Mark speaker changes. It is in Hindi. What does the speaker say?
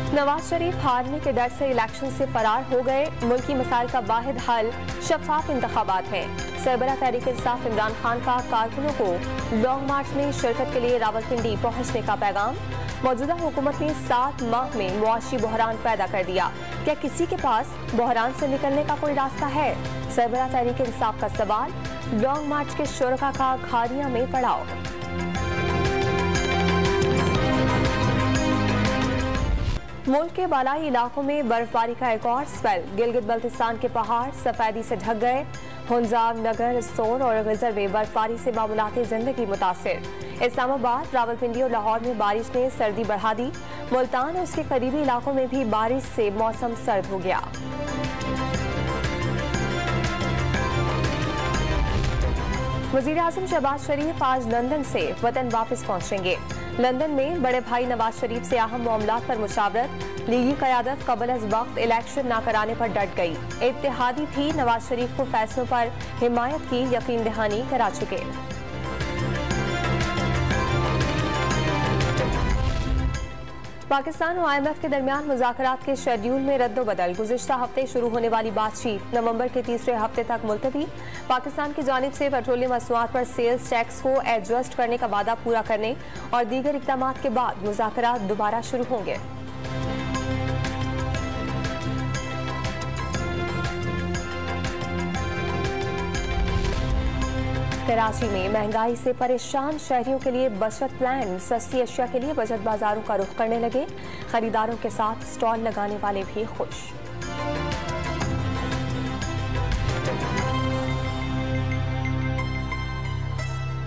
Speaker 1: नवाज शरीफ हारने के डर से इलेक्शन से फरार हो गए। मुल्की मसाइल का वाहिद हल शफाफ इंतखाबात है। सरबराह तहरीक इंसाफ इमरान खान का कारकुनों को लॉन्ग मार्च में शिरकत के लिए रावलपिंडी पहुंचने का पैगाम। मौजूदा हुकूमत ने 7 माह में मुआशी बहरान पैदा कर दिया। क्या किसी के पास बहरान से निकलने का कोई रास्ता है? सरबराह तहरीक इंसाफ का सवाल। लॉन्ग मार्च के शुरका का घारियां में पड़ाव। मुल्क के बालाई इलाकों में बर्फबारी का एक और स्पेल। गिलगित बल्तिस्तान के पहाड़ सफेदी से ढक गए। हुंजार, नगर, सोर और गजर में बर्फबारी से मामूलाती जिंदगी मुतासिर। इस्लामाबाद, रावलपिंडी और लाहौर में बारिश ने सर्दी बढ़ा दी। मुल्तान और उसके करीबी इलाकों में भी बारिश से मौसम सर्द हो गया। वज़ीर आज़म शहबाज शरीफ आज लंदन से वतन वापस पहुंचेंगे। लंदन में बड़े भाई नवाज शरीफ से अहम मामलात पर मुशावरत। लीगी क़यादत क़ब्ल अज़ वक्त इलेक्शन न कराने पर डट गई। इत्तेहादी भी नवाज शरीफ को फैसलों पर हिमायत की यकीन दहानी करा चुके। पाकिस्तान और IMF के दरमियान मुज़ाकरात के शेड्यूल में रद्दोबदल। गुज़िश्ता हफ्ते शुरू होने वाली बातचीत नवंबर के तीसरे हफ्ते तक मुलतवी। पाकिस्तान की जानिब से पेट्रोलियम मसनूआत पर सेल्स टैक्स को एडजस्ट करने का वादा पूरा करने और दीगर इक़दामात के बाद मुज़ाकरात दोबारा शुरू होंगे। कराची में महंगाई से परेशान शहरियों के लिए बचत प्लान। सस्ती अशिया के लिए बचत बाजारों का रुख करने लगे। खरीदारों के साथ स्टॉल लगाने वाले भी खुश।